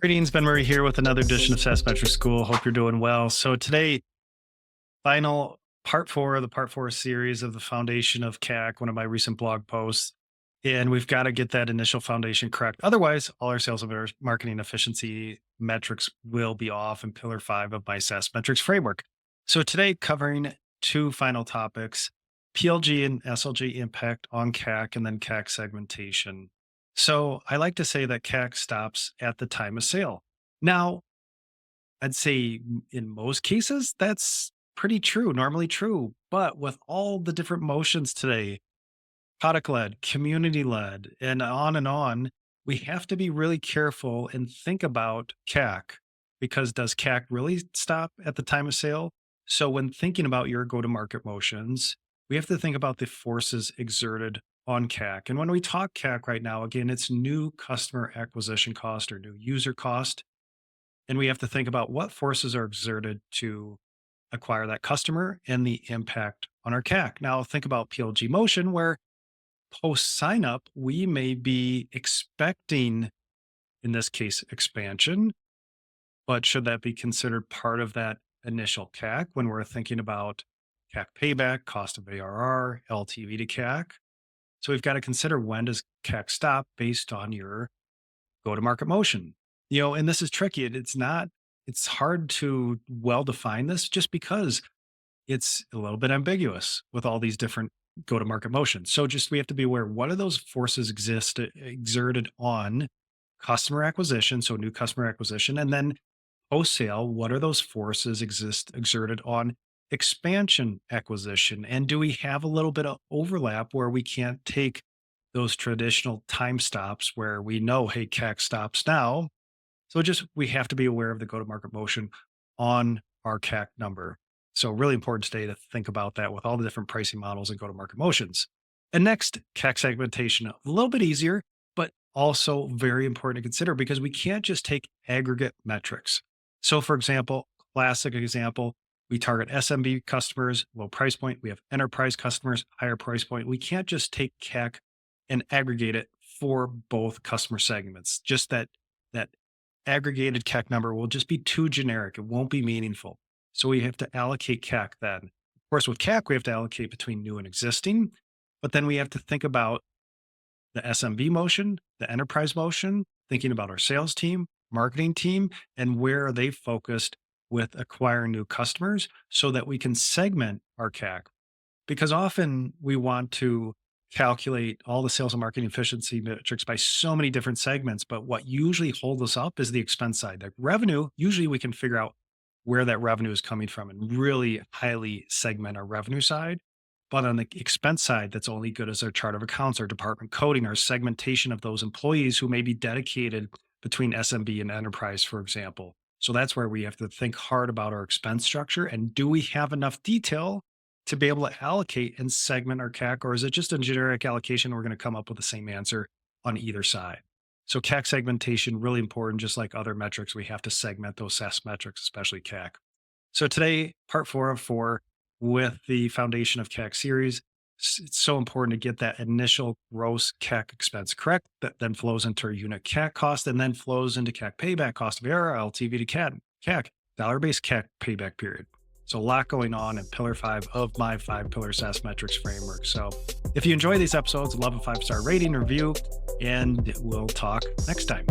Greetings, Ben Murray here with another edition of SaaS Metrics School. Hope you're doing well. So today, final part four of the part four series of the foundation of CAC, one of my recent blog posts. And we've got to get that initial foundation correct. Otherwise, all our sales and marketing efficiency metrics will be off in pillar 5 of my SaaS Metrics Framework. So today, covering two final topics, PLG and SLG Impact on CAC, and then CAC segmentation. So I like to say that CAC stops at the time of sale. Now, I'd say in most cases, that's pretty true, normally true. But with all the different motions today, product led, community led, and on, we have to be really careful and think about CAC, because does CAC really stop at the time of sale? So when thinking about your go to market motions, we have to think about the forces exerted on CAC. And when we talk CAC right now, again, it's new customer acquisition cost or new user cost. And we have to think about what forces are exerted to acquire that customer and the impact on our CAC. Now, think about PLG motion, where post sign up, we may be expecting, in this case, expansion, but should that be considered part of that initial CAC when we're thinking about CAC payback, cost of ARR, LTV to CAC? So we've got to consider, when does CAC stop based on your go to market motion? And this is tricky. It's hard to well define this just because it's a little bit ambiguous with all these different go to market motions. So we have to be aware, what are those forces exerted on customer acquisition, so new customer acquisition, and then post sale, what are those forces exerted on expansion acquisition? And do we have a little bit of overlap where we can't take those traditional time stops where we know, hey, CAC stops now? So we have to be aware of the go-to-market motion on our CAC number. So really important today to think about that with all the different pricing models and go-to-market motions. And next, CAC segmentation, a little bit easier, but also very important to consider, because we can't just take aggregate metrics. So for example, classic example, we target SMB customers, low price point. We have enterprise customers, higher price point. We can't just take CAC and aggregate it for both customer segments. Just that aggregated CAC number will just be too generic. It won't be meaningful. So we have to allocate CAC then. Of course, with CAC, we have to allocate between new and existing, but then we have to think about the SMB motion, the enterprise motion, thinking about our sales team, marketing team, and where are they focused with acquiring new customers so that we can segment our CAC. Because often we want to calculate all the sales and marketing efficiency metrics by so many different segments, but what usually holds us up is the expense side. The revenue, usually we can figure out where that revenue is coming from and really highly segment our revenue side. But on the expense side, that's only good as our chart of accounts, our department coding, our segmentation of those employees who may be dedicated between SMB and enterprise, for example. So that's where we have to think hard about our expense structure. And do we have enough detail to be able to allocate and segment our CAC, or is it just a generic allocation? We're going to come up with the same answer on either side. So CAC segmentation, really important. Just like other metrics, we have to segment those SaaS metrics, especially CAC. So today, part 4 of 4 with the foundation of CAC series. It's so important to get that initial gross CAC expense correct, that then flows into our unit CAC cost, and then flows into CAC payback, cost of ARR, LTV to CAC, dollar-based CAC payback period. So a lot going on in pillar 5 of my 5-pillar SaaS metrics framework. So if you enjoy these episodes, love a 5-star rating, review, and we'll talk next time.